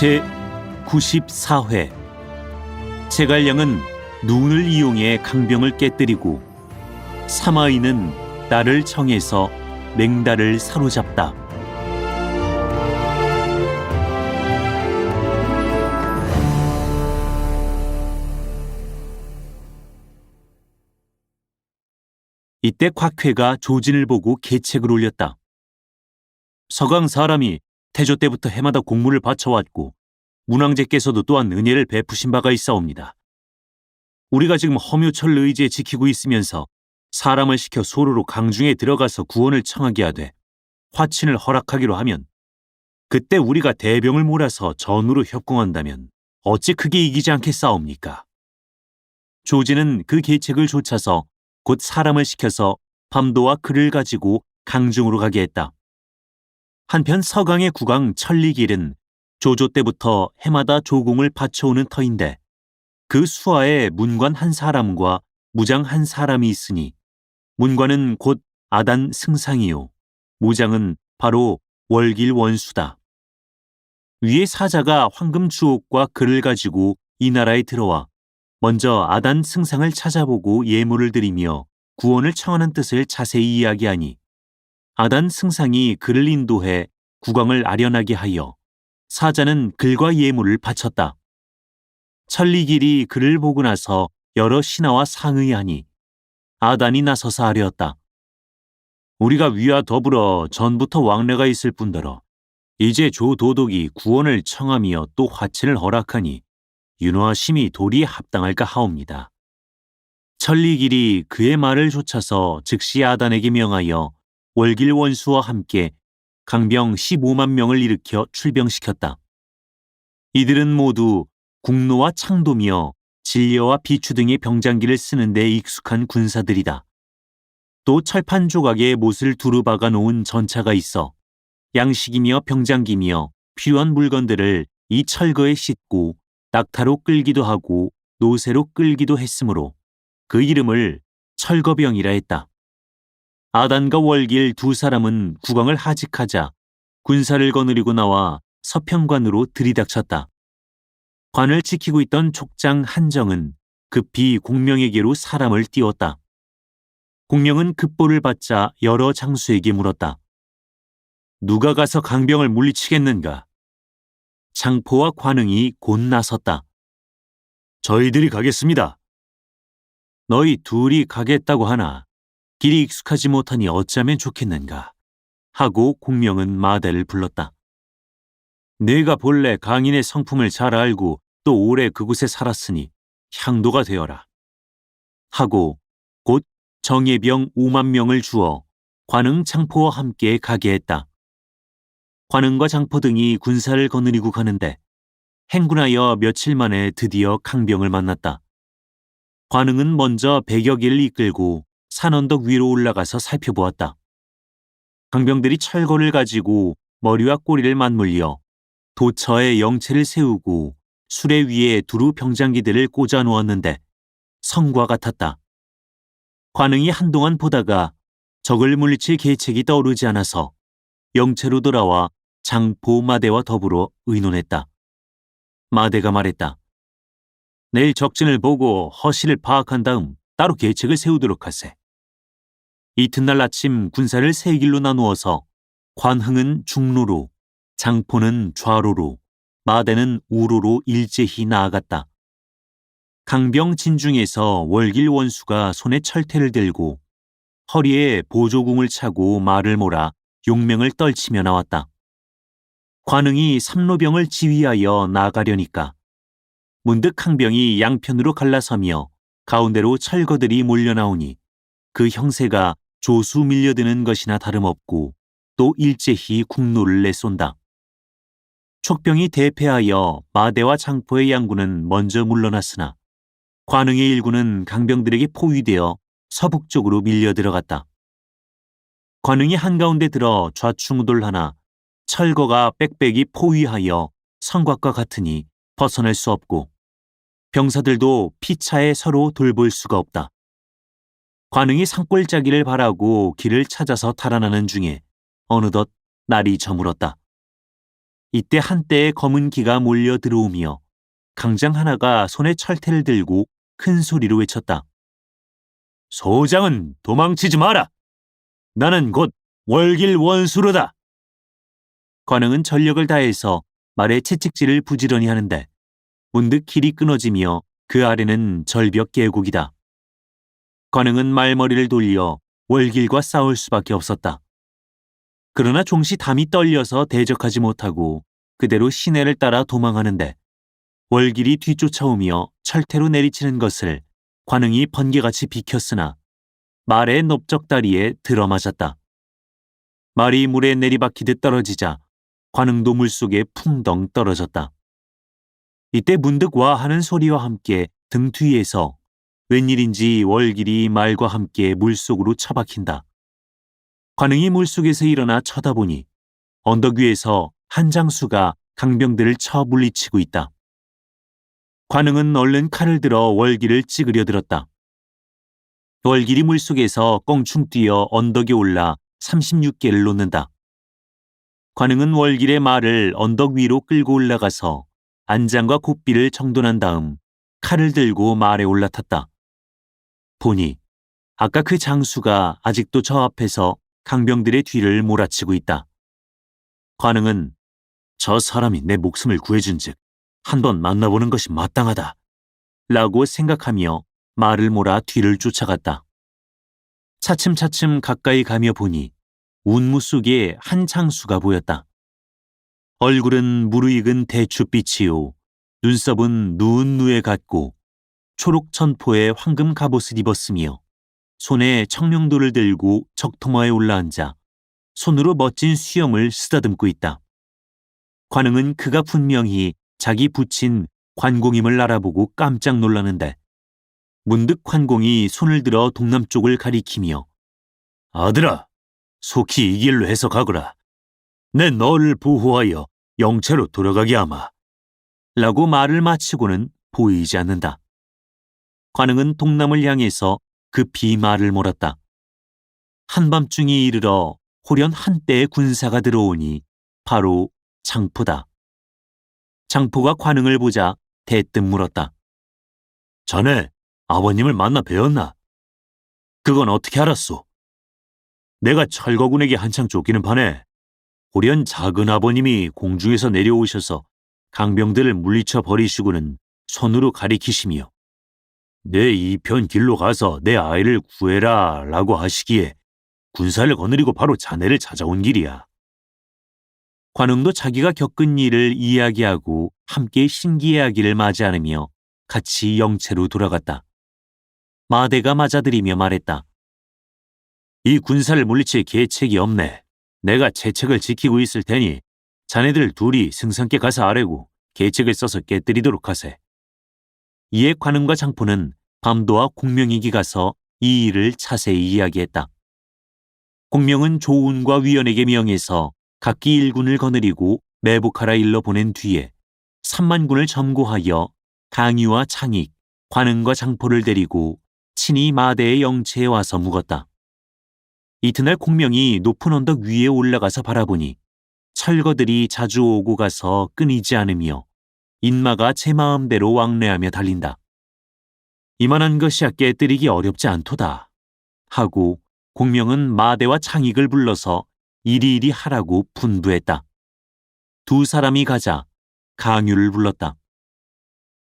제94회 제갈량은 눈을 이용해 강병을 깨뜨리고 사마이는 딸을 청해서 맹달을 사로잡다. 이때 곽회가 조진을 보고 계책을 올렸다. 서강 사람이 태조 때부터 해마다 공물을 바쳐왔고 문왕제께서도 또한 은혜를 베푸신 바가 있사옵니다. 우리가 지금 허묘철 의지에 지키고 있으면서 사람을 시켜 소로로 강중에 들어가서 구원을 청하게 하되 화친을 허락하기로 하면 그때 우리가 대병을 몰아서 전우로 협공한다면 어찌 크게 이기지 않겠사옵니까? 조진은 그 계책을 좇아서 곧 사람을 시켜서 밤도와 글을 가지고 강중으로 가게 했다. 한편 서강의 국왕 천리길은 조조 때부터 해마다 조공을 바쳐오는 터인데 그 수하에 문관 한 사람과 무장 한 사람이 있으니 문관은 곧 아단 승상이요 무장은 바로 월길 원수다. 위의 사자가 황금 주옥과 글을 가지고 이 나라에 들어와 먼저 아단 승상을 찾아보고 예물을 드리며 구원을 청하는 뜻을 자세히 이야기하니 아단 승상이 글을 인도해 국왕을 아련하게 하여 사자는 글과 예물을 바쳤다. 천리길이 글을 보고 나서 여러 신하와 상의하니 아단이 나서서 아뢰었다. 우리가 위와 더불어 전부터 왕래가 있을 뿐더러 이제 조도독이 구원을 청하며 또 화친을 허락하니 윤호하심이 도리에 합당할까 하옵니다. 천리길이 그의 말을 좇아서 즉시 아단에게 명하여 월길 원수와 함께 강병 15만 명을 일으켜 출병시켰다. 이들은 모두 국노와 창도며 진려와 비추 등의 병장기를 쓰는 데 익숙한 군사들이다. 또 철판 조각에 못을 두루 박아 놓은 전차가 있어 양식이며 병장기며 필요한 물건들을 이 철거에 싣고 낙타로 끌기도 하고 노새로 끌기도 했으므로 그 이름을 철거병이라 했다. 아단과 월길 두 사람은 국왕을 하직하자 군사를 거느리고 나와 서평관으로 들이닥쳤다. 관을 지키고 있던 촉장 한정은 급히 공명에게로 사람을 띄웠다. 공명은 급보를 받자 여러 장수에게 물었다. 누가 가서 강병을 물리치겠는가? 장포와 관응이 곧 나섰다. 저희들이 가겠습니다. 너희 둘이 가겠다고 하나 길이 익숙하지 못하니 어쩌면 좋겠는가? 하고 공명은 마대를 불렀다. 내가 본래 강인의 성품을 잘 알고 또 오래 그곳에 살았으니 향도가 되어라. 하고 곧 정예병 5만 명을 주어 관응 장포와 함께 가게 했다. 관응과 장포 등이 군사를 거느리고 가는데 행군하여 며칠 만에 드디어 강병을 만났다. 관응은 먼저 100여 개를 이끌고 산언덕 위로 올라가서 살펴보았다. 강병들이 철거를 가지고 머리와 꼬리를 맞물려 도처에 영체를 세우고 수레 위에 두루 병장기들을 꽂아 놓았는데 성과 같았다. 관응이 한동안 보다가 적을 물리칠 계책이 떠오르지 않아서 영체로 돌아와 장포 마대와 더불어 의논했다. 마대가 말했다. 내일 적진을 보고 허실을 파악한 다음 따로 계책을 세우도록 하세. 이튿날 아침 군사를 세 길로 나누어서 관흥은 중로로, 장포는 좌로로, 마대는 우로로 일제히 나아갔다. 강병 진중에서 월길 원수가 손에 철퇴를 들고 허리에 보조궁을 차고 말을 몰아 용맹을 떨치며 나왔다. 관흥이 삼로병을 지휘하여 나가려니까 문득 강병이 양편으로 갈라서며 가운데로 철거들이 몰려나오니 그 형세가 조수 밀려드는 것이나 다름없고 또 일제히 국노를 내쏜다. 촉병이 대패하여 마대와 장포의 양군은 먼저 물러났으나 관흥의 일군은 강병들에게 포위되어 서북쪽으로 밀려 들어갔다. 관흥이 한가운데 들어 좌충우돌하나 철거가 빽빽이 포위하여 성곽과 같으니 벗어날 수 없고 병사들도 피차에 서로 돌볼 수가 없다. 관흥이 산골짜기를 바라고 길을 찾아서 달아나는 중에 어느덧 날이 저물었다. 이때 한때의 검은 기가 몰려 들어오며 강장 하나가 손에 철퇴를 들고 큰 소리로 외쳤다. 소장은 도망치지 마라. 나는 곧 월길 원수로다. 관흥은 전력을 다해서 말의 채찍질을 부지런히 하는데 문득 길이 끊어지며 그 아래는 절벽 계곡이다. 관흥은 말머리를 돌려 월길과 싸울 수밖에 없었다. 그러나 종시 담이 떨려서 대적하지 못하고 그대로 시내를 따라 도망하는데 월길이 뒤쫓아오며 철퇴로 내리치는 것을 관흥이 번개같이 비켰으나 말의 넓적다리에 들어맞았다. 말이 물에 내리박히듯 떨어지자 관흥도 물속에 풍덩 떨어졌다. 이때 문득 와 하는 소리와 함께 등 뒤에서 웬일인지 월길이 말과 함께 물속으로 처박힌다. 관흥이 물속에서 일어나 쳐다보니 언덕 위에서 한 장수가 강병들을 쳐 물리치고 있다. 관흥은 얼른 칼을 들어 월길을 찌그려 들었다. 월길이 물속에서 껑충 뛰어 언덕에 올라 36개를 놓는다. 관흥은 월길의 말을 언덕 위로 끌고 올라가서 안장과 곱비를 정돈한 다음 칼을 들고 말에 올라탔다. 보니 아까 그 장수가 아직도 저 앞에서 강병들의 뒤를 몰아치고 있다. 관흥은 저 사람이 내 목숨을 구해준즉 한번 만나보는 것이 마땅하다 라고 생각하며 말을 몰아 뒤를 쫓아갔다. 차츰차츰 가까이 가며 보니 운무 속에 한 장수가 보였다. 얼굴은 무르익은 대추빛이요 눈썹은 누운 누에 같고 초록 천포에 황금 갑옷을 입었으며 손에 청룡도를 들고 적토마에 올라앉아 손으로 멋진 수염을 쓰다듬고 있다. 관흥은 그가 분명히 자기 부친 관공임을 알아보고 깜짝 놀라는데 문득 관공이 손을 들어 동남쪽을 가리키며 아들아, 속히 이 길로 해서 가거라. 내 너를 보호하여 영체로 돌아가게 하마. 라고 말을 마치고는 보이지 않는다. 관흥은 동남을 향해서 급히 말을 몰았다. 한밤중이 이르러 호련 한때의 군사가 들어오니 바로 장포다. 장포가 관흥을 보자 대뜸 물었다. 자네 아버님을 만나 뵈었나? 그건 어떻게 알았소? 내가 철거군에게 한창 쫓기는 판에 호련 작은 아버님이 공중에서 내려오셔서 강병들을 물리쳐 버리시고는 손으로 가리키시며 내 이편 길로 가서 내 아이를 구해라 라고 하시기에 군사를 거느리고 바로 자네를 찾아온 길이야. 관흥도 자기가 겪은 일을 이야기하고 함께 신기해하기를 맞이하며 같이 영체로 돌아갔다. 마대가 맞아들이며 말했다. 이 군사를 물리칠 계책이 없네. 내가 채책을 지키고 있을 테니 자네들 둘이 승성께 가서 아뢰고 계책을 써서 깨뜨리도록 하세. 이에 관흥과 장포는 밤도와 공명에게 가서 이 일을 자세히 이야기했다. 공명은 조운과 위원에게 명해서 각기 일군을 거느리고 매복하라 일러 보낸 뒤에 3만군을 점거하여 강유와 창익, 관흥과 장포를 데리고 친히 마대의 영체에 와서 묵었다. 이튿날 공명이 높은 언덕 위에 올라가서 바라보니 철거들이 자주 오고 가서 끊이지 않으며 인마가 제 마음대로 왕래하며 달린다. 이만한 것이야 깨뜨리기 어렵지 않도다 하고 공명은 마대와 창익을 불러서 이리이리 하라고 분부했다. 두 사람이 가자 강유를 불렀다.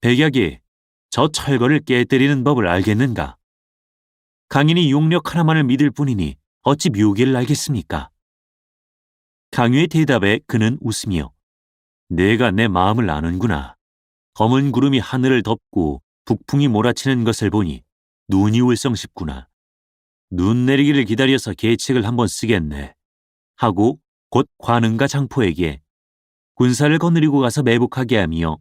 백약이 저 철거를 깨뜨리는 법을 알겠는가? 강인이 용력 하나만을 믿을 뿐이니 어찌 묘기를 알겠습니까? 강유의 대답에 그는 웃으며 내가 내 마음을 아는구나. 검은 구름이 하늘을 덮고 북풍이 몰아치는 것을 보니 눈이 올성 싶구나. 눈 내리기를 기다려서 계책을 한번 쓰겠네. 하고 곧 관흥과 장포에게 군사를 거느리고 가서 매복하게 하며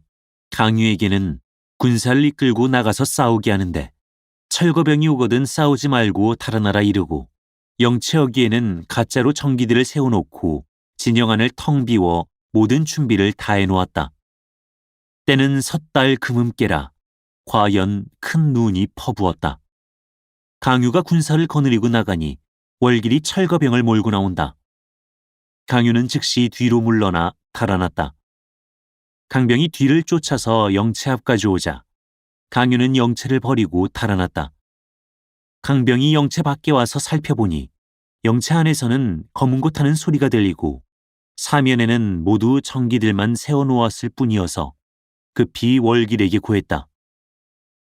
강유에게는 군사를 이끌고 나가서 싸우게 하는데 철거병이 오거든 싸우지 말고 달아나라 이르고 영체어기에는 가짜로 정기들을 세워놓고 진영 안을 텅 비워 모든 준비를 다 해놓았다. 때는 섣달 금음께라 과연 큰 눈이 퍼부었다. 강유가 군사를 거느리고 나가니 월길이 철거병을 몰고 나온다. 강유는 즉시 뒤로 물러나 달아났다. 강병이 뒤를 쫓아서 영채 앞까지 오자 강유는 영채를 버리고 달아났다. 강병이 영채 밖에 와서 살펴보니 영채 안에서는 검은 고 타는 소리가 들리고 사면에는 모두 청기들만 세워놓았을 뿐이어서 급히 월길에게 고했다.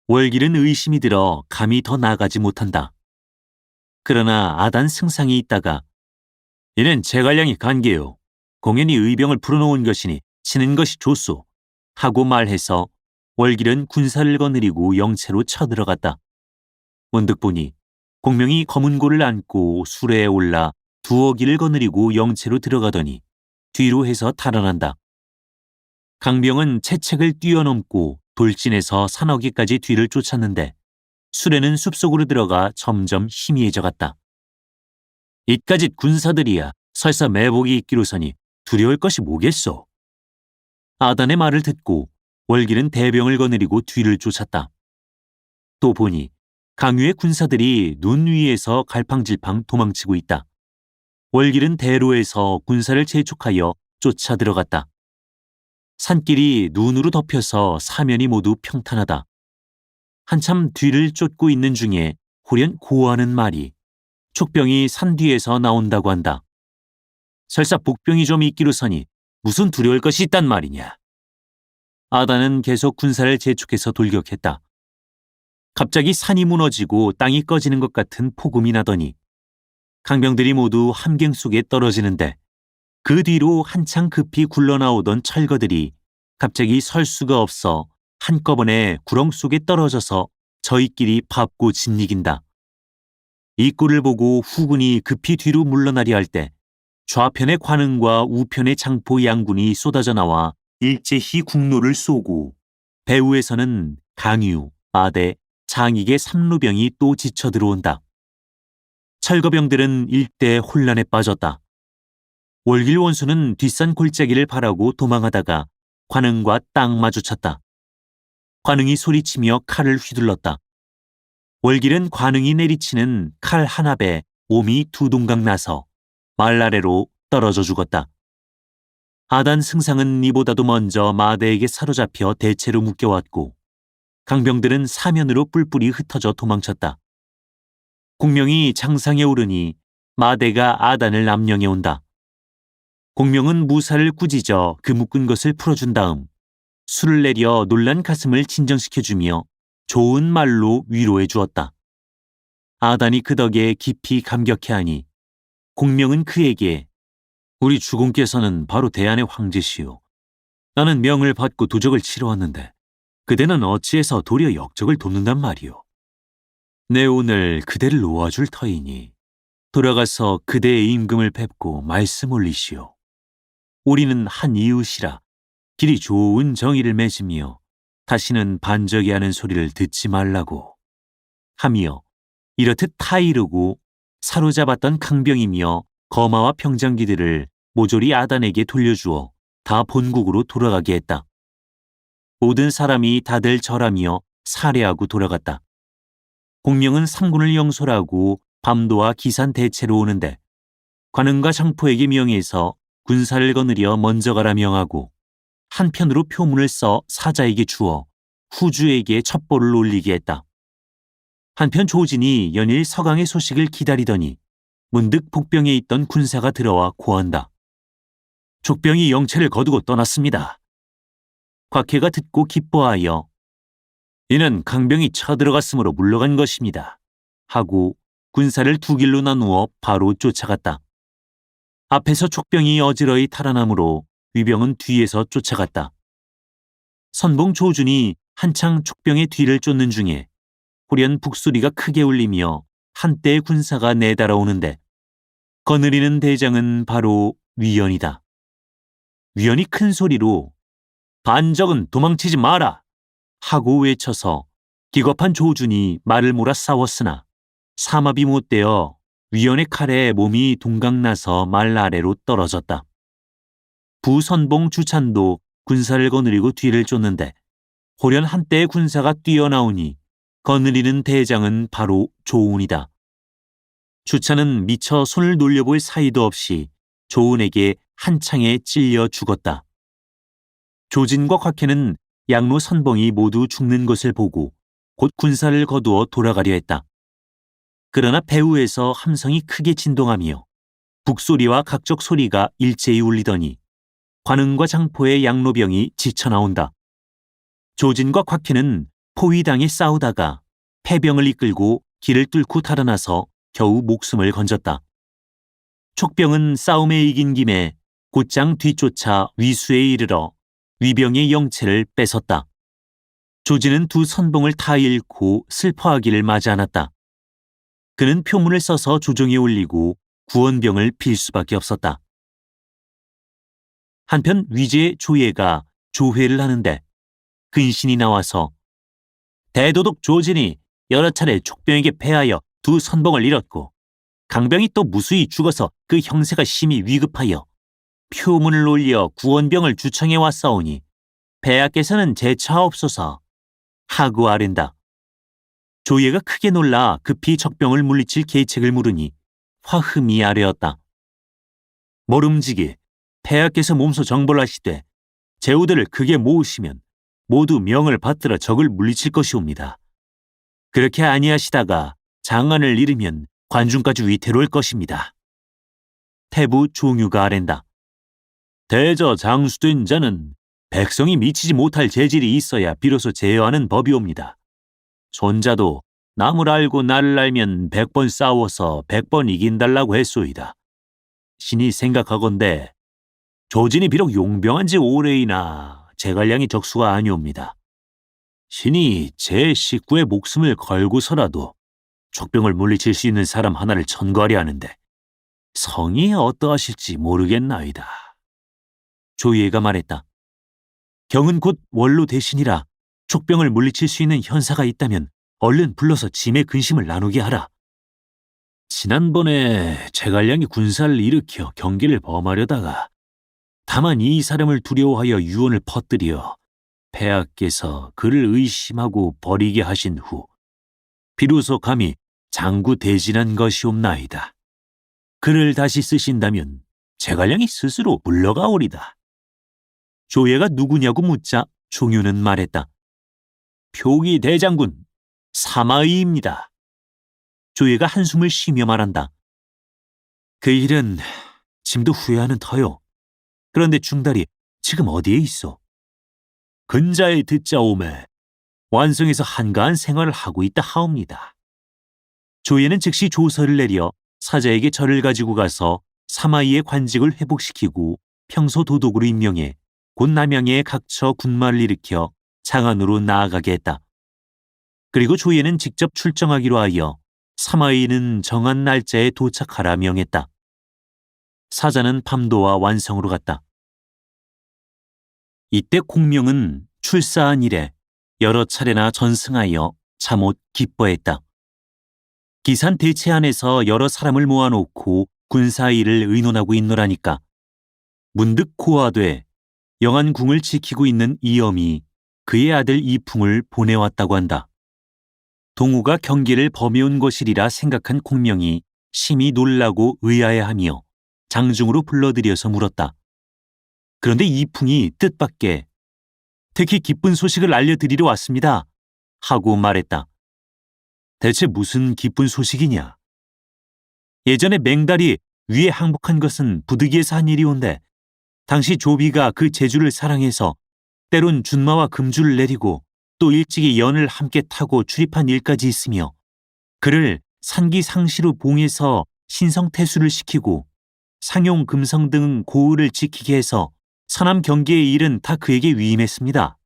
월길은 의심이 들어 감히 더 나가지 못한다. 그러나 아단 승상이 있다가 이는 제갈량이 간계요. 공연히 의병을 풀어놓은 것이니 치는 것이 좋소. 하고 말해서 월길은 군사를 거느리고 영채로 쳐들어갔다. 문득 보니 공명이 검은 고를 안고 수레에 올라 두어 길을 거느리고 영채로 들어가더니 뒤로 해서 달아난다. 강병은 채책을 뛰어넘고 돌진해서 산어기까지 뒤를 쫓았는데 수레는 숲속으로 들어가 점점 희미해져 갔다. 이까짓 군사들이야 설사 매복이 있기로서니 두려울 것이 뭐겠소. 아단의 말을 듣고 월길은 대병을 거느리고 뒤를 쫓았다. 또 보니 강유의 군사들이 눈 위에서 갈팡질팡 도망치고 있다. 월길은 대로에서 군사를 재촉하여 쫓아 들어갔다. 산길이 눈으로 덮여서 사면이 모두 평탄하다. 한참 뒤를 쫓고 있는 중에 호련 고하는 말이 촉병이 산 뒤에서 나온다고 한다. 설사 복병이 좀 있기로서니 무슨 두려울 것이 있단 말이냐. 아단은 계속 군사를 재촉해서 돌격했다. 갑자기 산이 무너지고 땅이 꺼지는 것 같은 폭음이 나더니 강병들이 모두 함경 속에 떨어지는데 그 뒤로 한창 급히 굴러나오던 철거들이 갑자기 설 수가 없어 한꺼번에 구렁 속에 떨어져서 저희끼리 밟고 짓이긴다. 이 꼴을 보고 후군이 급히 뒤로 물러나려 할 때 좌편의 관흥과 우편의 장포 양군이 쏟아져 나와 일제히 국로를 쏘고 배후에서는 강유, 마대, 장익의 삼루병이 또 지쳐 들어온다. 철거병들은 일대 혼란에 빠졌다. 월길 원수는 뒷산 골짜기를 바라고 도망하다가 관흥과 딱 마주쳤다. 관흥이 소리치며 칼을 휘둘렀다. 월길은 관흥이 내리치는 칼 한 합에 몸이 두 동강 나서 말 아래로 떨어져 죽었다. 아단 승상은 이보다도 먼저 마대에게 사로잡혀 대체로 묶여왔고 강병들은 사면으로 뿔뿔이 흩어져 도망쳤다. 공명이 장상에 오르니 마대가 아단을 암령해 온다. 공명은 무사를 꾸짖어 그 묶은 것을 풀어준 다음 술을 내려 놀란 가슴을 진정시켜주며 좋은 말로 위로해 주었다. 아단이 그 덕에 깊이 감격해하니 공명은 그에게 우리 주공께서는 바로 대안의 황제시오. 나는 명을 받고 도적을 치러 왔는데 그대는 어찌해서 도리어 역적을 돕는단 말이오. 내 오늘 그대를 놓아줄 터이니 돌아가서 그대의 임금을 뵙고 말씀 올리시오. 우리는 한 이웃이라 길이 좋은 정의를 맺으며 다시는 반적이 하는 소리를 듣지 말라고 하며 이렇듯 타이르고 사로잡았던 강병이며 거마와 평장기들을 모조리 아단에게 돌려주어 다 본국으로 돌아가게 했다. 모든 사람이 다들 절하며 살해하고 돌아갔다. 공명은 삼군을 영솔하고 밤도와 기산 대체로 오는데 관흥과 장포에게 명해서 군사를 거느려 먼저 가라 명하고 한편으로 표문을 써 사자에게 주어 후주에게 첩보를 올리게 했다. 한편 조진이 연일 서강의 소식을 기다리더니 문득 복병에 있던 군사가 들어와 고한다. 족병이 영채를 거두고 떠났습니다. 곽해가 듣고 기뻐하여 이는 강병이 쳐들어갔으므로 물러간 것입니다. 하고 군사를 두 길로 나누어 바로 쫓아갔다. 앞에서 족병이 어지러이 탈환하므로 위병은 뒤에서 쫓아갔다. 선봉 조준이 한창 족병의 뒤를 쫓는 중에 호련 북소리가 크게 울리며 한때의 군사가 내달아오는데 거느리는 대장은 바로 위연이다. 위연이 큰 소리로 반적은 도망치지 마라 하고 외쳐서 기겁한 조준이 말을 몰아 싸웠으나 삼합이 못되어 위연의 칼에 몸이 동강나서 말 아래로 떨어졌다. 부선봉 주찬도 군사를 거느리고 뒤를 쫓는데 호련 한때의 군사가 뛰어나오니 거느리는 대장은 바로 조운이다. 주찬은 미처 손을 놀려볼 사이도 없이 조운에게 한 창에 찔려 죽었다. 조진과 곽해는 양로 선봉이 모두 죽는 것을 보고 곧 군사를 거두어 돌아가려 했다. 그러나 배후에서 함성이 크게 진동하며 북소리와 각적 소리가 일제히 울리더니 관흥과 장포의 양로병이 지쳐나온다. 조진과 곽해는 포위당에 싸우다가 패병을 이끌고 길을 뚫고 달아나서 겨우 목숨을 건졌다. 촉병은 싸움에 이긴 김에 곧장 뒤쫓아 위수에 이르러 위병의 영체를 뺏었다. 조진은 두 선봉을 다 잃고 슬퍼하기를 마지 않았다. 그는 표문을 써서 조정에 올리고 구원병을 빌 수밖에 없었다. 한편 위제 조예가 조회를 하는데 근신이 나와서 대도독 조진이 여러 차례 촉병에게 패하여 두 선봉을 잃었고 강병이 또 무수히 죽어서 그 형세가 심히 위급하여 표문을 올려 구원병을 주청해 왔사오니 폐하께서는 제차하옵소서 하고 아랜다. 조예가 크게 놀라 급히 적병을 물리칠 계책을 물으니 화흠이 아뢰었다. 모름지기 폐하께서 몸소 정벌 하시되 제후들을 크게 모으시면 모두 명을 받들어 적을 물리칠 것이옵니다. 그렇게 아니하시다가 장안을 잃으면 관중까지 위태로울 것입니다. 태부 종유가 아랜다. 대저 장수된 자는 백성이 미치지 못할 재질이 있어야 비로소 제어하는 법이옵니다. 손자도 남을 알고 나를 알면 100번 싸워서 100번 이긴달라고 했소이다. 신이 생각하건대 조진이 비록 용병한 지 오래이나 제갈량이 적수가 아니옵니다. 신이 제 식구의 목숨을 걸고서라도 촉병을 물리칠 수 있는 사람 하나를 천거하려 하는데 성이 어떠하실지 모르겠나이다. 조예가 말했다. 경은 곧 원로 대신이라 촉병을 물리칠 수 있는 현사가 있다면 얼른 불러서 짐의 근심을 나누게 하라. 지난번에 제갈량이 군사를 일으켜 경계를 범하려다가 다만 이 사람을 두려워하여 유언을 퍼뜨려 폐하께서 그를 의심하고 버리게 하신 후 비로소 감히 장구 대진한 것이옵나이다. 그를 다시 쓰신다면 제갈량이 스스로 물러가오리다. 조예가 누구냐고 묻자 종유는 말했다. 표기 대장군 사마의입니다. 조예가 한숨을 쉬며 말한다. 그 일은 짐도 후회하는 터요. 그런데 중달이 지금 어디에 있어? 근자에 듣자오매 완성에서 한가한 생활을 하고 있다 하옵니다. 조예는 즉시 조서를 내려 사자에게 절을 가지고 가서 사마이의 관직을 회복시키고 평소 도독으로 임명해 곧 남양에 각처 군마를 일으켜 장안으로 나아가게 했다. 그리고 조예는 직접 출정하기로 하여 사마이는 정한 날짜에 도착하라 명했다. 사자는 밤도와 완성으로 갔다. 이때 공명은 출사한 이래 여러 차례나 전승하여 잠옷 기뻐했다. 기산 대체 안에서 여러 사람을 모아놓고 군사 일을 의논하고 있노라니까 문득 고아돼 영안궁을 지키고 있는 이엄이 그의 아들 이풍을 보내왔다고 한다. 동우가 경계를 범해온 것이리라 생각한 공명이 심히 놀라고 의아해하며 장중으로 불러들여서 물었다. 그런데 이풍이 뜻밖의 특히 기쁜 소식을 알려드리러 왔습니다 하고 말했다. 대체 무슨 기쁜 소식이냐? 예전에 맹달이 위에 항복한 것은 부득이해서 한 일이온데 당시 조비가 그 제주를 사랑해서 때론 준마와 금주를 내리고 또 일찍이 연을 함께 타고 출입한 일까지 있으며 그를 산기상시로 봉해서 신성태수를 시키고 상용 금성 등 고을을 지키게 해서 서남 경계의 일은 다 그에게 위임했습니다.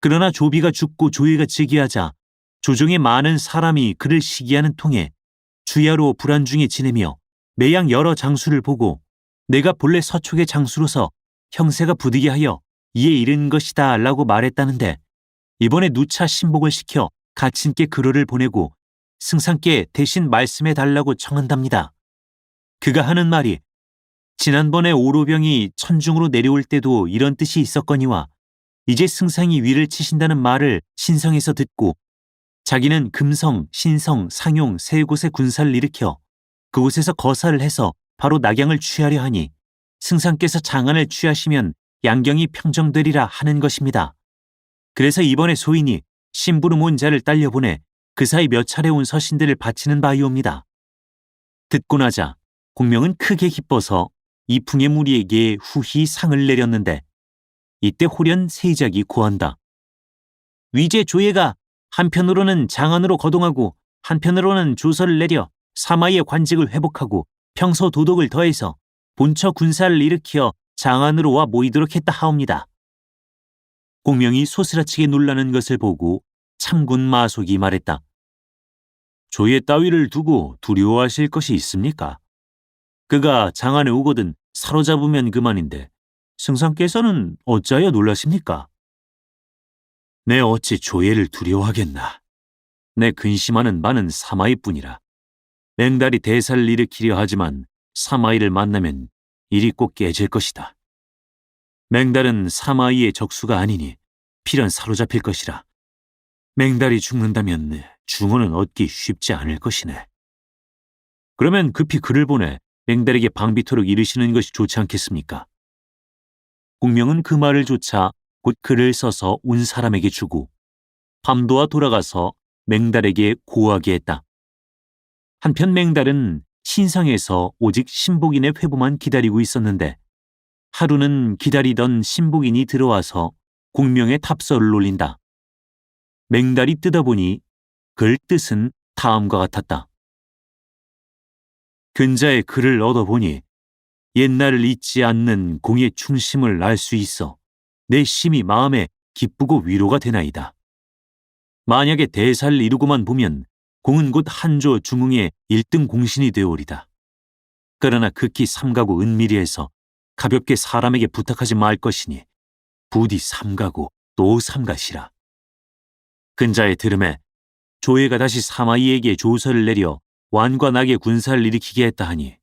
그러나 조비가 죽고 조예가 즉위하자 조정의 많은 사람이 그를 시기하는 통에 주야로 불안 중에 지내며 매양 여러 장수를 보고 내가 본래 서촉의 장수로서 형세가 부득이 하여 이에 이른 것이다 라고 말했다는데 이번에 누차 신복을 시켜 가친께 글을 보내고 승상께 대신 말씀해 달라고 청한답니다. 그가 하는 말이 지난번에 오로병이 천중으로 내려올 때도 이런 뜻이 있었거니와 이제 승상이 위를 치신다는 말을 신성에서 듣고 자기는 금성, 신성, 상용 세 곳의 군사를 일으켜 그곳에서 거사를 해서 바로 낙양을 취하려 하니 승상께서 장안을 취하시면 양경이 평정되리라 하는 것입니다. 그래서 이번에 소인이 심부름 온 자를 딸려보내 그 사이 몇 차례 온 서신들을 바치는 바이옵니다. 듣고 나자 공명은 크게 기뻐서 이풍의 무리에게 후히 상을 내렸는데 이때 홀연 세작이 고한다. 위제 조예가 한편으로는 장안으로 거동하고 한편으로는 조서를 내려 사마이의 관직을 회복하고 평소 도덕을 더해서 본처 군사를 일으켜 장안으로 와 모이도록 했다 하옵니다. 공명이 소스라치게 놀라는 것을 보고 참군 마속이 말했다. 조예 따위를 두고 두려워하실 것이 있습니까? 그가 장안에 오거든 사로잡으면 그만인데 승상께서는 어찌하여 놀라십니까? 내 어찌 조예를 두려워하겠나. 내 근심하는 바는 사마이뿐이라. 맹달이 대사를 일으키려 하지만 사마이를 만나면 일이 꼭 깨질 것이다. 맹달은 사마이의 적수가 아니니 필연 사로잡힐 것이라. 맹달이 죽는다면 중호는 얻기 쉽지 않을 것이네. 그러면 급히 그를 보내 맹달에게 방비토록 이르시는 것이 좋지 않겠습니까? 공명은 그 말을 조차 곧 글을 써서 온 사람에게 주고 밤도와 돌아가서 맹달에게 고하게 했다. 한편 맹달은 신상에서 오직 신복인의 회부만 기다리고 있었는데 하루는 기다리던 신복인이 들어와서 공명의 탑서를 올린다. 맹달이 뜯어보니 글 뜻은 다음과 같았다. 근자의 글을 얻어보니 옛날을 잊지 않는 공의 충심을 알 수 있어 내 심히 마음에 기쁘고 위로가 되나이다. 만약에 대사를 이루고만 보면 공은 곧 한조 중흥의 1등 공신이 되오리다. 그러나 극히 삼가고 은밀히해서 가볍게 사람에게 부탁하지 말 것이니 부디 삼가고 또 삼가시라. 근자의 들음에 조예가 다시 사마이에게 조서를 내려 완과 낙의 군사를 일으키게 했다 하니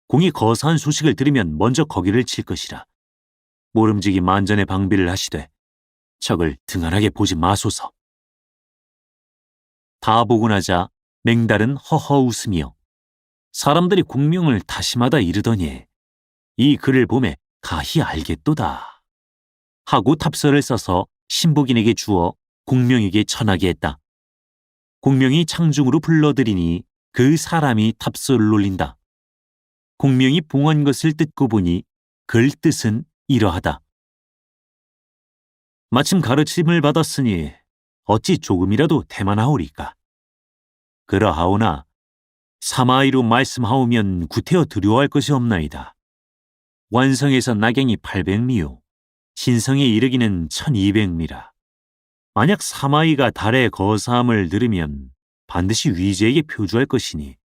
공이 거사한 소식을 들으면 먼저 거기를 칠 것이라. 모름지기 만전의 방비를 하시되 적을 등한하게 보지 마소서. 다 보고 나자 맹달은 허허 웃으며 사람들이 공명을 다시마다 이르더니 이 글을 보매 가히 알겠도다 하고 탑서를 써서 신복인에게 주어 공명에게 전하게 했다. 공명이 창중으로 불러들이니 그 사람이 탑서를 올린다. 공명이 봉한 것을 뜯고 보니 글 뜻은 이러하다. 마침 가르침을 받았으니 어찌 조금이라도 대만하오리까. 그러하오나 사마이로 말씀하오면 구태여 두려워할 것이 없나이다. 완성에서 나경이 800미요 신성에 이르기는 1200미라. 만약 사마이가 달의 거사함을 들으면 반드시 위제에게 표주할 것이니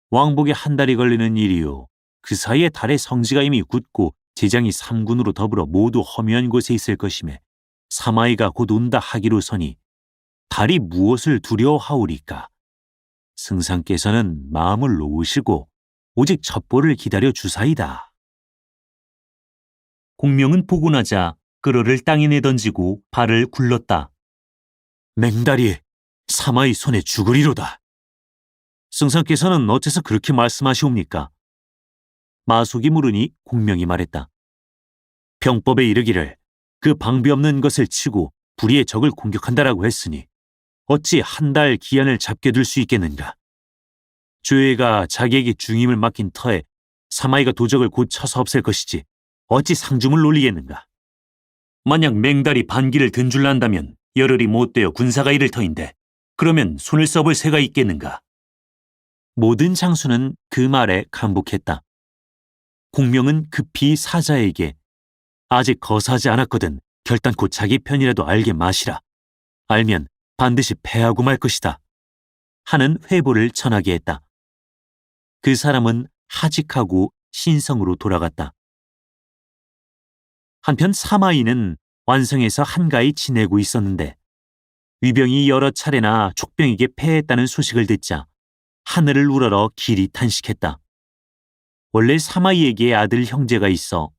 왕복에 한 달이 걸리는 일이요 그 사이에 달의 성지가 이미 굳고 제장이 3군으로 더불어 모두 허묘한 곳에 있을 것임에 사마이가 곧 온다 하기로서니 달이 무엇을 두려워하오리까. 승상께서는 마음을 놓으시고 오직 첩보를 기다려 주사이다. 공명은 보고 나자 끌어를 땅에 내던지고 발을 굴렀다. 맹달이 사마이 손에 죽으리로다. 승상께서는 어째서 그렇게 말씀하시옵니까? 마속이 물으니 공명이 말했다. 병법에 이르기를 그 방비 없는 것을 치고 불의의 적을 공격한다라고 했으니 어찌 한 달 기한을 잡게 둘 수 있겠는가. 조예가 자기에게 중임을 맡긴 터에 사마이가 도적을 곧 쳐서 없앨 것이지 어찌 상중을 놀리겠는가. 만약 맹달이 반기를 든 줄 안다면 열흘이 못되어 군사가 이를 터인데 그러면 손을 써볼 새가 있겠는가. 모든 장수는 그 말에 감복했다. 공명은 급히 사자에게 아직 거사하지 않았거든 결단코 자기 편이라도 알게 마시라. 알면 반드시 패하고 말 것이다. 하는 회보를 전하게 했다. 그 사람은 하직하고 신성으로 돌아갔다. 한편 사마이는 완성에서 한가히 지내고 있었는데 위병이 여러 차례나 촉병에게 패했다는 소식을 듣자 하늘을 우러러 길이 탄식했다. 원래 사마이에게 아들 형제가 있어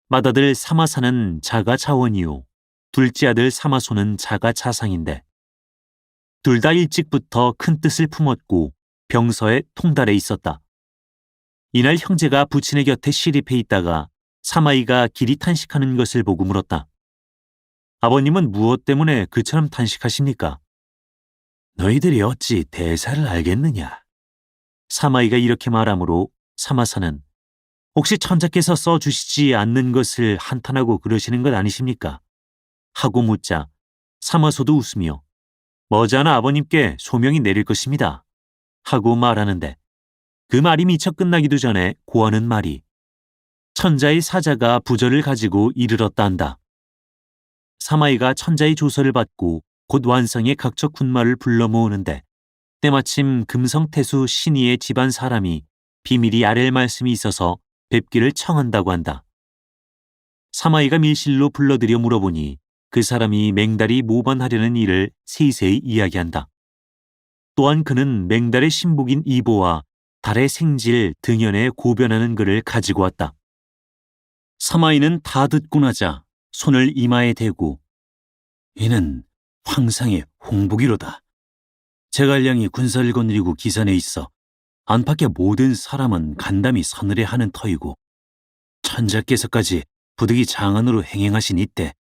맏아들 사마사는 자가 자원이요 둘째 아들 사마소는 자가 자상인데 둘 다 일찍부터 큰 뜻을 품었고 병서에 통달해 있었다. 이날 형제가 부친의 곁에 시립해 있다가 사마이가 길이 탄식하는 것을 보고 물었다. 아버님은 무엇 때문에 그처럼 탄식하십니까? 너희들이 어찌 대사를 알겠느냐? 사마이가 이렇게 말하므로 사마사는 혹시 천자께서 써주시지 않는 것을 한탄하고 그러시는 것 아니십니까? 하고 묻자 사마소도 웃으며 머지않아 아버님께 소명이 내릴 것입니다. 하고 말하는데 그 말이 미처 끝나기도 전에 고하는 말이 천자의 사자가 부절을 가지고 이르렀다 한다. 사마이가 천자의 조서를 받고 곧 완성의 각척 군마를 불러 모으는데 때마침 금성태수 신의의 집안 사람이 비밀이 아랠 말씀이 있어서 뵙기를 청한다고 한다. 사마이가 밀실로 불러들여 물어보니 그 사람이 맹달이 모반하려는 일을 세세히 이야기한다. 또한 그는 맹달의 신복인 이보와 달의 생질 등연에 고변하는 글을 가지고 왔다. 사마이는 다 듣고 나자 손을 이마에 대고 이는 황상의 홍보기로다. 제갈량이 군사를 거느리고 기산에 있어 안팎의 모든 사람은 간담이 서늘해하는 터이고 천자께서까지 부득이 장안으로 행행하신 이때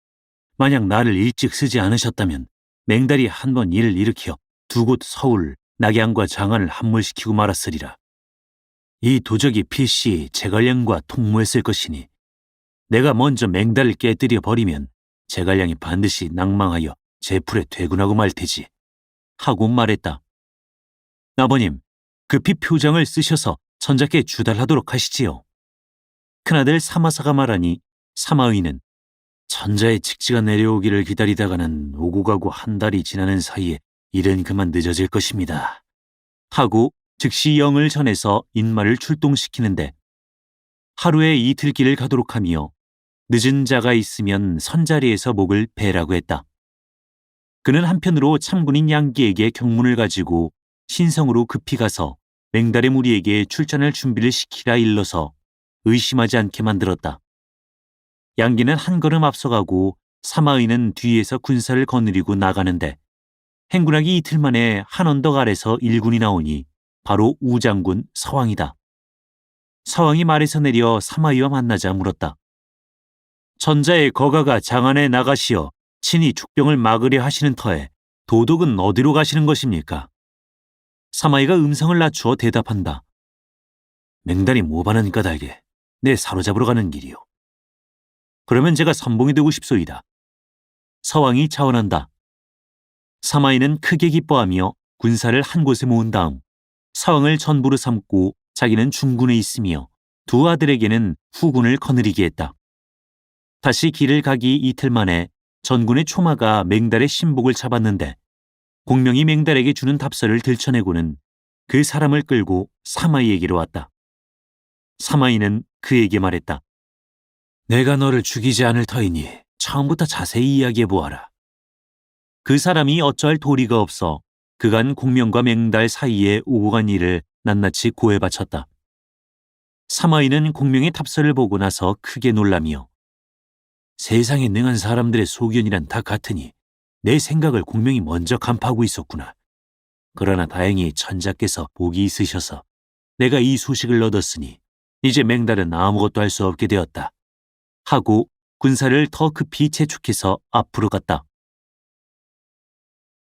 만약 나를 일찍 쓰지 않으셨다면 맹달이 한 번 일을 일으켜 두 곳 서울, 낙양과 장안을 함몰시키고 말았으리라. 이 도적이 필시 제갈량과 통모했을 것이니 내가 먼저 맹달을 깨뜨려 버리면 제갈량이 반드시 낭망하여 제풀에 퇴군하고 말 테지. 하고 말했다. 아버님, 급히 표장을 쓰셔서 천자께 주달하도록 하시지요. 큰아들 사마사가 말하니 사마의는 천자의 직지가 내려오기를 기다리다가는 오고 가고 한 달이 지나는 사이에 일은 그만 늦어질 것입니다. 하고 즉시 영을 전해서 인마를 출동시키는데 하루에 이틀 길을 가도록 하며 늦은 자가 있으면 선자리에서 목을 베라고 했다. 그는 한편으로 참군인 양기에게 경문을 가지고 신성으로 급히 가서 맹달의 무리에게 출전할 준비를 시키라 일러서 의심하지 않게 만들었다. 양기는 한 걸음 앞서가고 사마의는 뒤에서 군사를 거느리고 나가는데 행군하기 이틀 만에 한 언덕 아래서 일군이 나오니 바로 우장군 서왕이다. 서왕이 말에서 내려 사마의와 만나자 물었다. 천자의 거가가 장안에 나가시어 친히 축병을 막으려 하시는 터에 도독은 어디로 가시는 것입니까? 사마이가 음성을 낮추어 대답한다. 맹달이 모반한 까닭에 내 사로잡으러 가는 길이요. 그러면 제가 선봉이 되고 싶소이다. 서왕이 자원한다. 사마이는 크게 기뻐하며 군사를 한 곳에 모은 다음 서왕을 전부로 삼고 자기는 중군에 있으며 두 아들에게는 후군을 거느리게 했다. 다시 길을 가기 이틀 만에 전군의 초마가 맹달의 신복을 잡았는데 공명이 맹달에게 주는 답서를 들춰내고는 그 사람을 끌고 사마이에게로 왔다. 사마이는 그에게 말했다. 내가 너를 죽이지 않을 터이니 처음부터 자세히 이야기해보아라. 그 사람이 어찌할 도리가 없어 그간 공명과 맹달 사이에 오고 간 일을 낱낱이 고해 바쳤다. 사마이는 공명의 답서를 보고 나서 크게 놀라며 세상에 능한 사람들의 소견이란 다 같으니 내 생각을 공명이 먼저 간파하고 있었구나. 그러나 다행히 천자께서 복이 있으셔서 내가 이 소식을 얻었으니 이제 맹달은 아무것도 할 수 없게 되었다. 하고 군사를 더 급히 재촉해서 앞으로 갔다.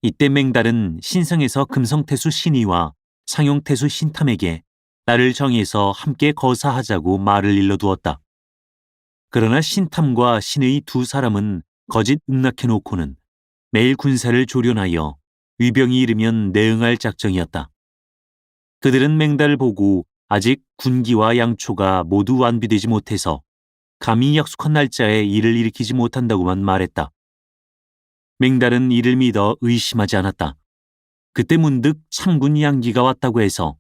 이때 맹달은 신성에서 금성태수 신의와 상용태수 신탐에게 나를 정해서 함께 거사하자고 말을 일러두었다. 그러나 신탐과 신의 두 사람은 거짓 응낙해놓고는 매일 군사를 조련하여 위병이 이르면 내응할 작정이었다. 그들은 맹달을 보고 아직 군기와 양초가 모두 완비되지 못해서 감히 약속한 날짜에 일을 일으키지 못한다고만 말했다. 맹달은 이를 믿어 의심하지 않았다. 그때 문득 참군 양기가 왔다고 해서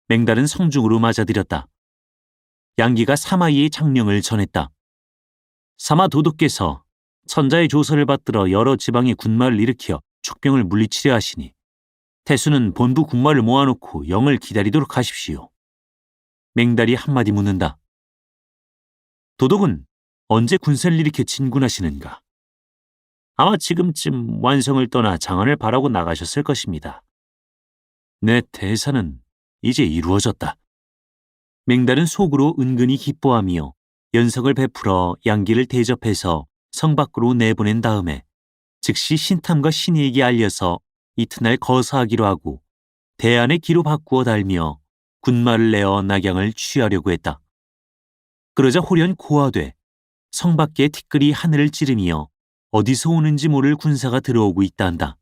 맹달은 성중으로 맞아들였다. 양기가 사마이의 장령을 전했다. 사마 도독께서 천자의 조서를 받들어 여러 지방의 군마를 일으켜 축병을 물리치려 하시니 태수는 본부 군마를 모아놓고 영을 기다리도록 하십시오. 맹달이 한마디 묻는다. 도독은 언제 군사를 일으켜 진군하시는가? 아마 지금쯤 완성을 떠나 장안을 바라고 나가셨을 것입니다. 내 대사는 이제 이루어졌다. 맹달은 속으로 은근히 기뻐하며 연석을 베풀어 양기를 대접해서 성 밖으로 내보낸 다음에 즉시 신탐과 신의에게 알려서 이튿날 거사하기로 하고 대안의 기로 바꾸어 달며 군말을 내어 낙양을 취하려고 했다. 그러자 호련 고하되 성 밖에 티끌이 하늘을 찌르며 어디서 오는지 모를 군사가 들어오고 있다 한다.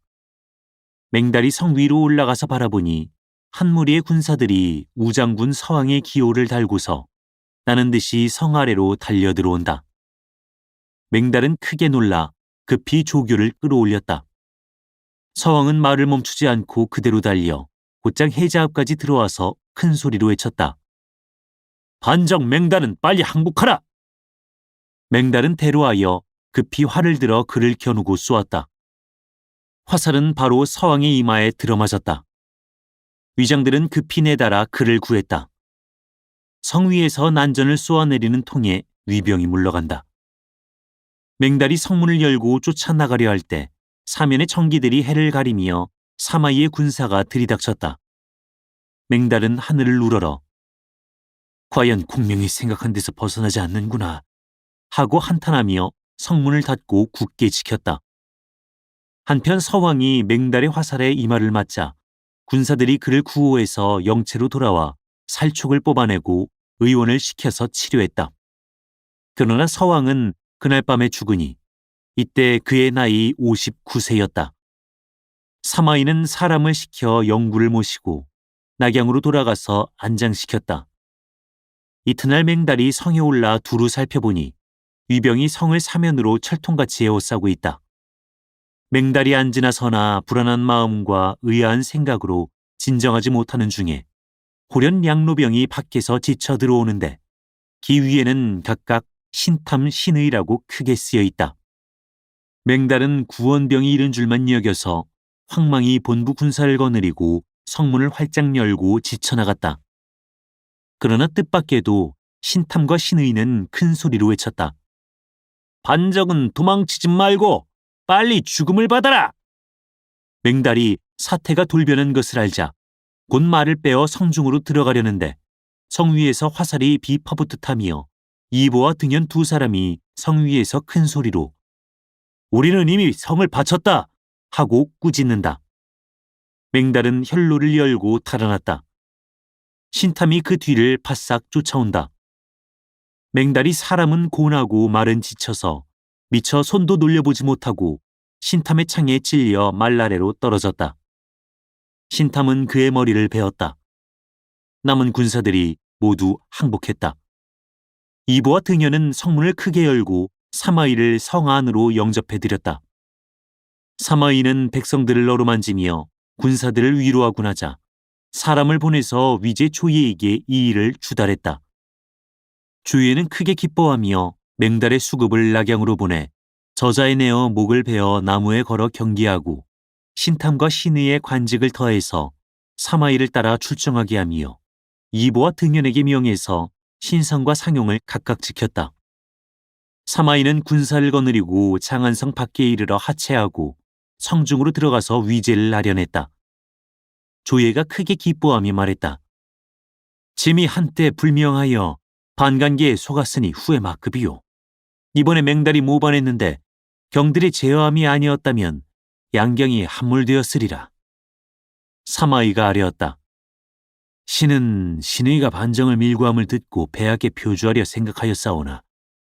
맹달이 성 위로 올라가서 바라보니 한 무리의 군사들이 우장군 서왕의 기호를 달고서 나는 듯이 성 아래로 달려 들어온다. 맹달은 크게 놀라 급히 조교를 끌어올렸다. 서왕은 말을 멈추지 않고 그대로 달려 곧장 해자 앞까지 들어와서 큰 소리로 외쳤다. 반정 맹달은 빨리 항복하라! 맹달은 대로하여 급히 활을 들어 그를 겨누고 쏘았다. 화살은 바로 서왕의 이마에 들어맞았다. 위장들은 급히 내달아 그를 구했다. 성 위에서 난전을 쏘아내리는 통에 위병이 물러간다. 맹달이 성문을 열고 쫓아나가려 할 때 사면의 청기들이 해를 가리며 사마이의 군사가 들이닥쳤다. 맹달은 하늘을 우러러 과연 공명이 생각한 데서 벗어나지 않는구나 하고 한탄하며 성문을 닫고 굳게 지켰다. 한편 서왕이 맹달의 화살에 이마를 맞자 군사들이 그를 구호해서 영체로 돌아와 살촉을 뽑아내고 의원을 시켜서 치료했다. 그러나 서왕은 그날 밤에 죽으니 이때 그의 나이 59세였다. 사마이는 사람을 시켜 영구를 모시고 낙양으로 돌아가서 안장시켰다. 이튿날 맹달이 성에 올라 두루 살펴보니 위병이 성을 사면으로 철통같이 에워싸고 있다. 맹달이 앉으나 서나 불안한 마음과 의아한 생각으로 진정하지 못하는 중에 호련 양로병이 밖에서 지쳐 들어오는데 기 위에는 각각 신탐 신의라고 크게 쓰여 있다. 맹달은 구원병이 이른 줄만 여겨서 황망히 본부 군사를 거느리고 성문을 활짝 열고 지쳐나갔다. 그러나 뜻밖에도 신탐과 신의는 큰 소리로 외쳤다. 반정은 도망치지 말고 빨리 죽음을 받아라! 맹달이 사태가 돌변한 것을 알자 곧 말을 빼어 성중으로 들어가려는데 성 위에서 화살이 비퍼붙듯하며 이보와 등연 두 사람이 성 위에서 큰 소리로 우리는 이미 성을 바쳤다 하고 꾸짖는다. 맹달은 혈로를 열고 달아났다. 신탐이 그 뒤를 바싹 쫓아온다. 맹달이 사람은 고나고 말은 지쳐서 미처 손도 놀려보지 못하고 신탐의 창에 찔려 말 아래로 떨어졌다. 신탐은 그의 머리를 베었다. 남은 군사들이 모두 항복했다. 이보와 등연은 성문을 크게 열고 사마이를 성 안으로 영접해드렸다. 사마이는 백성들을 어루만지며 군사들을 위로하고 나자 사람을 보내서 위제 조예에게 이 일을 주달했다. 조예는 크게 기뻐하며 맹달의 수급을 낙양으로 보내 저자에 내어 목을 베어 나무에 걸어 경기하고 신탐과 신의의 관직을 더해서 사마이를 따라 출정하게 하며 이보와 등연에게 명해서 신성과 상용을 각각 지켰다. 사마이는 군사를 거느리고 장안성 밖에 이르러 하체하고 성중으로 들어가서 위제를 아련했다. 조예가 크게 기뻐하며 말했다. 짐이 한때 불명하여 반간기에 속았으니 후에 막급이요. 이번에 맹달이 모반했는데 경들의 제어함이 아니었다면 양경이 함몰되었으리라. 사마이가 아뢰었다. 신은 신의가 반정을 밀고함을 듣고 배하게 표주하려 생각하였사오나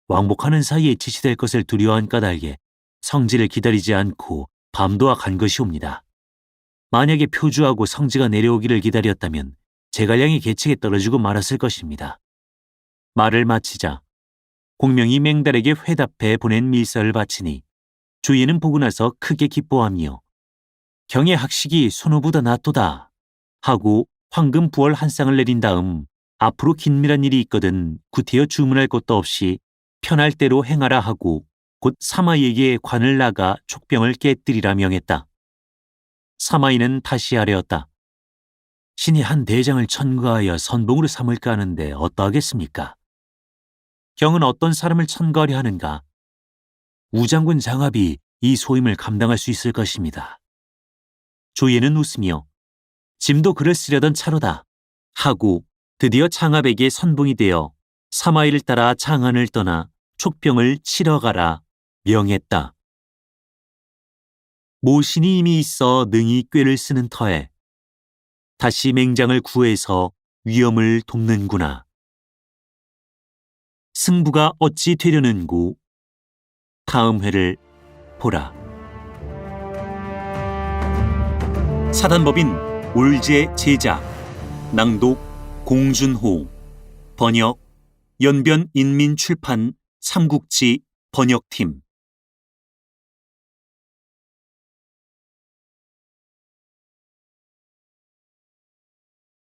왕복하는 사이에 지시될 것을 두려워한 까닭에 성지를 기다리지 않고 밤도와 간 것이옵니다. 만약에 표주하고 성지가 내려오기를 기다렸다면 제갈량이 계책에 떨어지고 말았을 것입니다. 말을 마치자 공명이 맹달에게 회답해 보낸 밀서를 바치니 조예는 보고 나서 크게 기뻐하며 경의 학식이 손오보다 낫도다 하고 황금 부월 한 쌍을 내린 다음 앞으로 긴밀한 일이 있거든 구태여 주문할 것도 없이 편할 대로 행하라 하고 곧 사마이에게 관을 나가 촉병을 깨뜨리라 명했다. 사마이는 다시 아뢰었다. 신이 한 대장을 천거하여 선봉으로 삼을까 하는데 어떠하겠습니까? 경은 어떤 사람을 천거하려 하는가? 우장군 장합이 이 소임을 감당할 수 있을 것입니다. 조예는 웃으며 짐도 그를 쓰려던 차로다 하고 드디어 장합에게 선봉이 되어 사마이를 따라 장안을 떠나 촉병을 치러 가라 명했다. 모신이 이미 있어 능히 꾀를 쓰는 터에 다시 맹장을 구해서 위험을 돕는구나. 승부가 어찌 되려는고 다음 회를 보라. 사단법인 올제 제작, 낭독 공준호, 번역 연변인민출판 삼국지 번역팀.